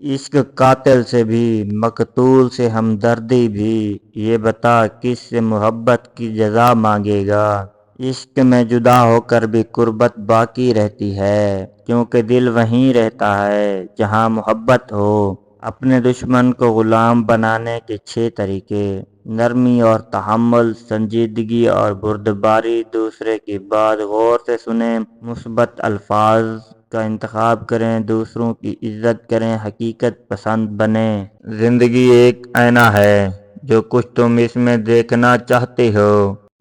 عشق قاتل سے بھی، مقتول سے ہمدردی بھی، یہ بتا کس سے محبت کی جزا مانگے گا۔ عشق میں جدا ہو کر بھی قربت باقی رہتی ہے، کیونکہ دل وہیں رہتا ہے جہاں محبت ہو۔ اپنے دشمن کو غلام بنانے کے 6 طریقے: نرمی اور تحمل، سنجیدگی اور بردباری، دوسرے کی بات غور سے سنیں، مثبت الفاظ کا انتخاب کریں، دوسروں کی عزت کریں، حقیقت پسند بنیں۔ زندگی ایک آئینہ ہے، جو کچھ تم اس میں دیکھنا چاہتے ہو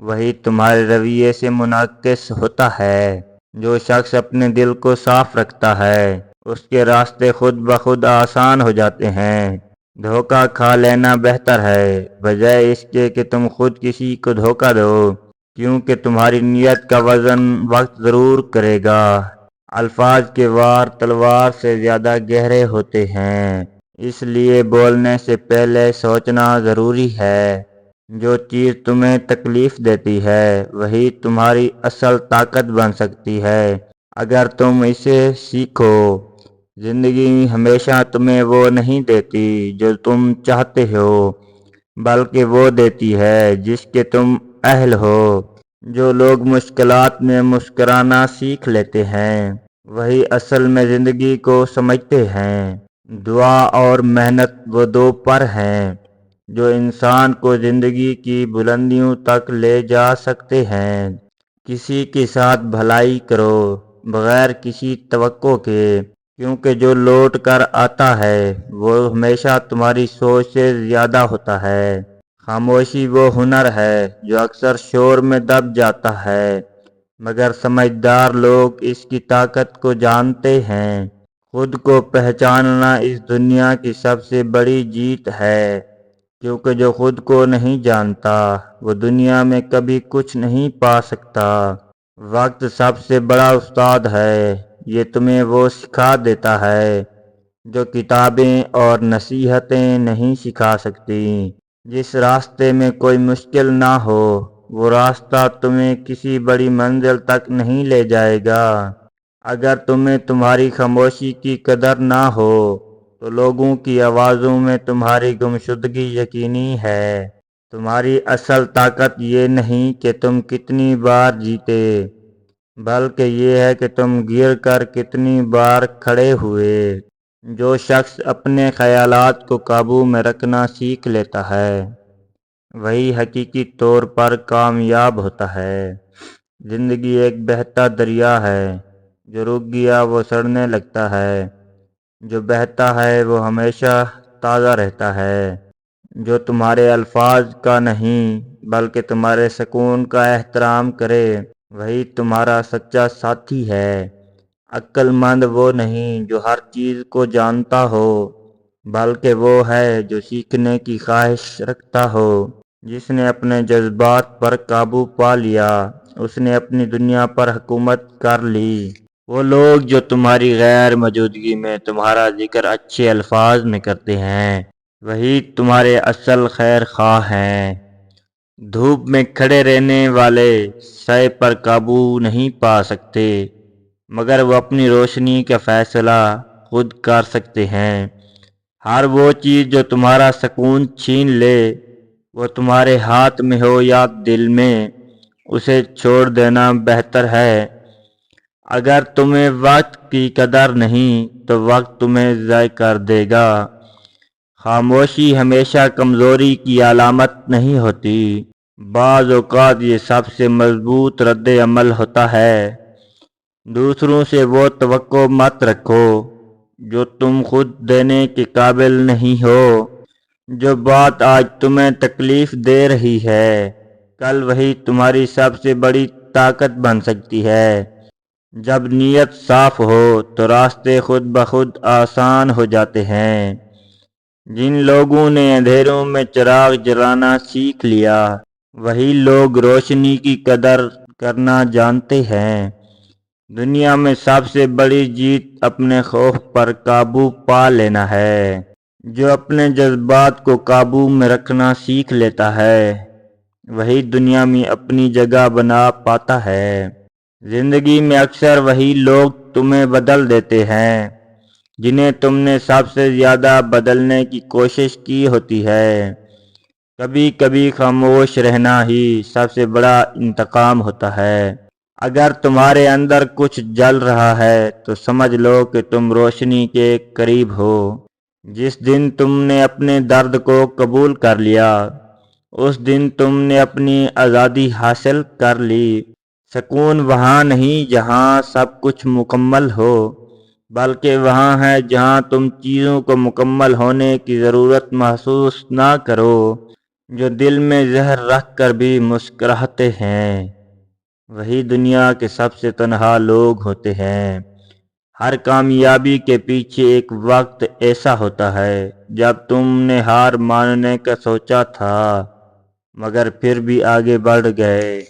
وہی تمہارے رویے سے منعکس ہوتا ہے۔ جو شخص اپنے دل کو صاف رکھتا ہے اس کے راستے خود بخود آسان ہو جاتے ہیں۔ دھوکہ کھا لینا بہتر ہے بجائے اس کے کہ تم خود کسی کو دھوکہ دو، کیونکہ تمہاری نیت کا وزن وقت ضرور کرے گا۔ الفاظ کے وار تلوار سے زیادہ گہرے ہوتے ہیں، اس لیے بولنے سے پہلے سوچنا ضروری ہے۔ جو چیز تمہیں تکلیف دیتی ہے وہی تمہاری اصل طاقت بن سکتی ہے اگر تم اسے سیکھو۔ زندگی ہمیشہ تمہیں وہ نہیں دیتی جو تم چاہتے ہو، بلکہ وہ دیتی ہے جس کے تم اہل ہو۔ جو لوگ مشکلات میں مسکرانا سیکھ لیتے ہیں وہی اصل میں زندگی کو سمجھتے ہیں۔ دعا اور محنت وہ 2 پر ہیں جو انسان کو زندگی کی بلندیوں تک لے جا سکتے ہیں۔ کسی کے ساتھ بھلائی کرو بغیر کسی توقع کے، کیونکہ جو لوٹ کر آتا ہے وہ ہمیشہ تمہاری سوچ سے زیادہ ہوتا ہے۔ خاموشی وہ ہنر ہے جو اکثر شور میں دب جاتا ہے، مگر سمجھدار لوگ اس کی طاقت کو جانتے ہیں۔ خود کو پہچاننا اس دنیا کی سب سے بڑی جیت ہے، کیونکہ جو خود کو نہیں جانتا وہ دنیا میں کبھی کچھ نہیں پا سکتا۔ وقت سب سے بڑا استاد ہے، یہ تمہیں وہ سکھا دیتا ہے جو کتابیں اور نصیحتیں نہیں سکھا سکتی۔ جس راستے میں کوئی مشکل نہ ہو وہ راستہ تمہیں کسی بڑی منزل تک نہیں لے جائے گا۔ اگر تمہیں تمہاری خاموشی کی قدر نہ ہو تو لوگوں کی آوازوں میں تمہاری گمشدگی یقینی ہے۔ تمہاری اصل طاقت یہ نہیں کہ تم کتنی بار جیتے، بلکہ یہ ہے کہ تم گر کر کتنی بار کھڑے ہوئے۔ جو شخص اپنے خیالات کو قابو میں رکھنا سیکھ لیتا ہے وہی حقیقی طور پر کامیاب ہوتا ہے۔ زندگی ایک بہتا دریا ہے، جو رک گیا وہ سڑنے لگتا ہے، جو بہتا ہے وہ ہمیشہ تازہ رہتا ہے۔ جو تمہارے الفاظ کا نہیں بلکہ تمہارے سکون کا احترام کرے وہی تمہارا سچا ساتھی ہے۔ عقل مند وہ نہیں جو ہر چیز کو جانتا ہو، بلکہ وہ ہے جو سیکھنے کی خواہش رکھتا ہو۔ جس نے اپنے جذبات پر قابو پا لیا اس نے اپنی دنیا پر حکومت کر لی۔ وہ لوگ جو تمہاری غیر موجودگی میں تمہارا ذکر اچھے الفاظ میں کرتے ہیں وہی تمہارے اصل خیر خواہ ہیں۔ دھوپ میں کھڑے رہنے والے سائے پر قابو نہیں پا سکتے، مگر وہ اپنی روشنی کا فیصلہ خود کر سکتے ہیں۔ ہر وہ چیز جو تمہارا سکون چھین لے، وہ تمہارے ہاتھ میں ہو یا دل میں، اسے چھوڑ دینا بہتر ہے۔ اگر تمہیں وقت کی قدر نہیں تو وقت تمہیں ضائع کر دے گا۔ خاموشی ہمیشہ کمزوری کی علامت نہیں ہوتی، بعض اوقات یہ سب سے مضبوط رد عمل ہوتا ہے۔ دوسروں سے وہ توقع مت رکھو جو تم خود دینے کے قابل نہیں ہو۔ جو بات آج تمہیں تکلیف دے رہی ہے کل وہی تمہاری سب سے بڑی طاقت بن سکتی ہے۔ جب نیت صاف ہو تو راستے خود بخود آسان ہو جاتے ہیں۔ جن لوگوں نے اندھیروں میں چراغ جلانا سیکھ لیا وہی لوگ روشنی کی قدر کرنا جانتے ہیں۔ دنیا میں سب سے بڑی جیت اپنے خوف پر قابو پا لینا ہے۔ جو اپنے جذبات کو قابو میں رکھنا سیکھ لیتا ہے وہی دنیا میں اپنی جگہ بنا پاتا ہے۔ زندگی میں اکثر وہی لوگ تمہیں بدل دیتے ہیں جنہیں تم نے سب سے زیادہ بدلنے کی کوشش کی ہوتی ہے۔ کبھی کبھی خاموش رہنا ہی سب سے بڑا انتقام ہوتا ہے۔ اگر تمہارے اندر کچھ جل رہا ہے تو سمجھ لو کہ تم روشنی کے قریب ہو۔ جس دن تم نے اپنے درد کو قبول کر لیا، اس دن تم نے اپنی آزادی حاصل کر لی۔ سکون وہاں نہیں جہاں سب کچھ مکمل ہو، بلکہ وہاں ہے جہاں تم چیزوں کو مکمل ہونے کی ضرورت محسوس نہ کرو، جو دل میں زہر رکھ کر بھی مسکراتے ہیں۔ وہی دنیا کے سب سے تنہا لوگ ہوتے ہیں۔ ہر کامیابی کے پیچھے ایک وقت ایسا ہوتا ہے جب تم نے ہار ماننے کا سوچا تھا، مگر پھر بھی آگے بڑھ گئے۔